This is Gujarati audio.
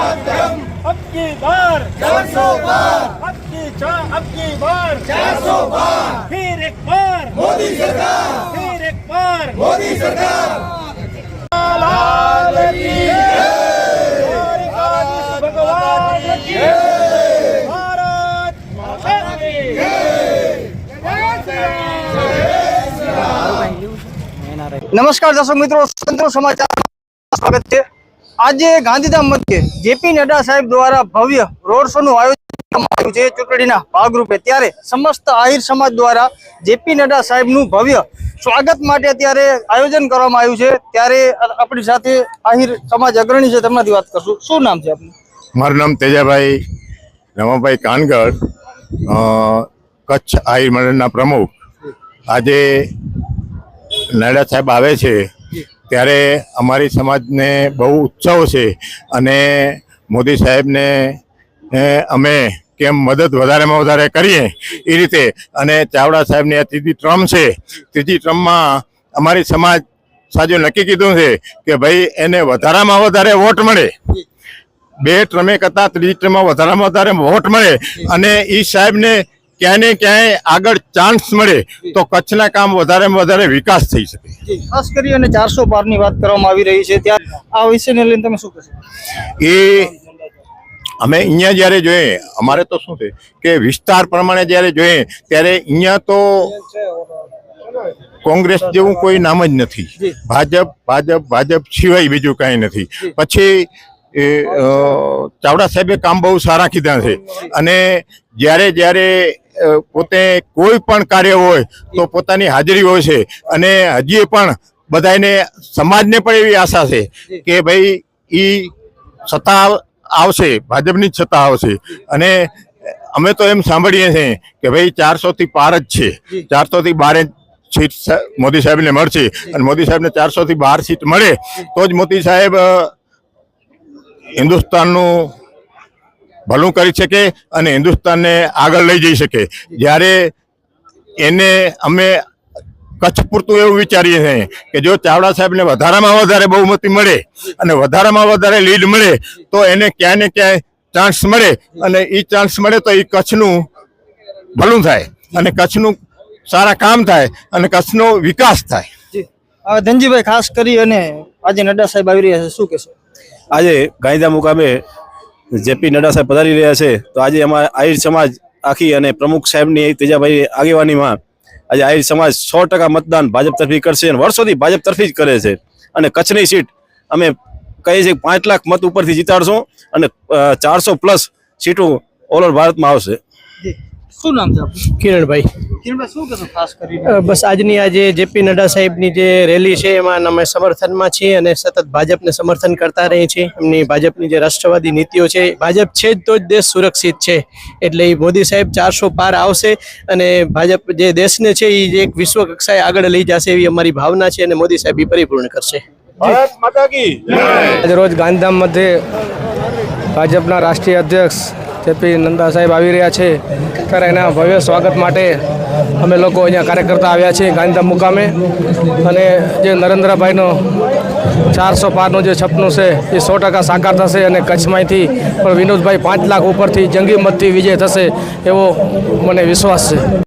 अब की बार 400 बार, अब की बार 400 बार, फिर एक बार मोदी सरकार, फिर एक बार मोदी सरकार। लाल की जय, भगवान की जय, भारत माता की जय। नमस्कार दर्शक मित्रों, स्वतंत्र समाचार स्वागत है। आज गांधीधाम मध्य जेपी नड्डा साहेब द्वारा भव्य रोड शो નું આયોજન કરવામાં આવ્યું છે ચૂંટણીના ભાગરૂપે। ત્યારે સમસ્ત આહિર સમાજ દ્વારા જેપી નડ્ડા સાહેબનું ભવ્ય સ્વાગત માટે અત્યારે આયોજન કરવામાં આવ્યું છે। ત્યારે આપણી સાથે આહિર સમાજ અગ્રણી છે, તેમનાથી વાત કરશું। શું નામ છે આપનું? મારું નામ તેજાભાઈ રમાભાઈ કાનગડ, કચ્છ આહિર મંડળના પ્રમુખ। આજે નડ્ડા સાહેબ આવે છે ત્યારે અમારી સમાજને બહુ ઉત્સવ છે અને મોદી સાહેબને અમે કેમ મદદ વધારેમાં વધારે કરીએ એ રીતે, અને ચાવડા સાહેબની આ ત્રીજી ટર્મ છે, ત્રીજી ટર્મમાં અમારી સમાજ સાજો નક્કી કીધું છે કે ભાઈ એને વધારામાં વધારે વોટ મળે, બે ટર્મે કરતાં ત્રીજી ટર્મમાં વધારામાં વધારે વોટ મળે અને એ સાહેબને ક્યાંય ને ક્યાંય આગળ ચાન્સ મળે તો કચ્છના કામ વધારેમાં વધારે વિકાસ થઈ શકે। ખાસ કરીને 400 પારની વાત કરવામાં આવી રહી છે, ત્યારે આ વિષયને લઈને તમે શું કહેશો? એ અમે અહીંયા જ્યારે જોઈએ, અમારે તો શું છે કે વિસ્તાર પ્રમાણે જ્યારે જોઈએ ત્યારે અહીંયા તો કોંગ્રેસ જેવું કોઈ નામ જ નથી, ભાજપ ભાજપ ભાજપ સિવાય બીજું કાંઈ નથી। પછી ચાવડા સાહેબે કામ બહુ સારા કીધા છે અને જ્યારે જ્યારે પોતે કોઈ પણ કાર્ય હોય તો પોતાની હાજરી હોય છે અને હજી પણ બધાને સમાજને પણ એવી આશા છે કે ભાઈ એ સત્તા આવશે, ભાજપની જ સત્તા આવશે। અને અમે તો એમ સાંભળીએ છીએ કે ભાઈ 400 થી પાર જ છે, 400 થી 12 સીટ મોદી સાહેબને મળશે અને મોદી સાહેબને 400 થી 12 સીટ મળે તો જ મોદી સાહેબ હિન્દુસ્તાનનું ભલું કરી શકે અને હિન્દુસ્તાનને આગળ લઈ જઈ શકે। જ્યારે એને અમે કચ્છ પૂરતું એવું વિચારીએ છીએ કે જો ચાવડા સાહેબને વધારામાં વધારે બહુમતી મળે અને વધારામાં વધારે લીડ મળે તો એને ક્યાંય ને ક્યાંય ચાન્સ મળે અને એ ચાન્સ મળે તો એ કચ્છનું ભલું થાય અને કચ્છનું સારા કામ થાય અને કચ્છનો વિકાસ થાય। ધનજીભાઈ, ખાસ કરી અને આજે નડ્ડા સાહેબ આવી રહ્યા છે, શું કહેશો? આજે ગાંધીધામ મુકામે જેપી નડ્ડા સાહેબ પધારી રહ્યા છે, તો આજે અમારા આહિર સમાજ આખી અને પ્રમુખ સાહેબની તેજાભાઈ આગેવાનીમાં આજે આહિર સમાજ 100% મતદાન ભાજપ તરફી કરશે અને વર્ષોથી ભાજપ તરફી જ કરે છે અને કચ્છની સીટ અમે કહીએ છીએ 5 લાખ મત ઉપરથી જીતાડશું અને 400+ સીટો ઓલ ઓવર ભારતમાં આવશે। શું નામ છે આપનું? કિરણભાઈ। કિરણભાઈ, શું કહેશો ખાસ કરીને? બસ આજની આજે જેપી નડ્ડા સાહેબની જે રેલી છે એમાં અમે સમર્થનમાં છીએ અને સતત ભાજપને સમર્થન કરતા રહીએ છીએ। એમની ભાજપની જે રાષ્ટ્રવાદી નીતિઓ છે, ભાજપ છે જ તો જ દેશ સુરક્ષિત છે, એટલે એ મોદી સાહેબ 400 પાર આવશે અને ભાજપ જે દેશને છે એ એક વિશ્વ કક્ષાએ આગળ લઈ જશે એવી અમારી ભાવના છે અને મોદી સાહેબ એ પરિપૂર્ણ કરશે। ભારત માતા કી જય। આજે રોજ ગાંધીધામ મધ્યે ભાજપના રાષ્ટ્રીય અધ્યક્ષ જેપી નડ્ડા સાહેબ આવી રહ્યા છે, ત્યારે એના ભવ્ય સ્વાગત માટે અમે લોકો અહીંયા કાર્યકર્તા આવ્યા છીએ ગાંધીધામ મુકામે। અને જે નરેન્દ્રભાઈનો 400 પારનું જે સપનું છે એ 100% સાકાર થશે અને કચ્છમાંથી પણ વિનોદભાઈ 5 લાખ ઉપરથી જંગી મતથી વિજય થશે એવો મને વિશ્વાસ છે।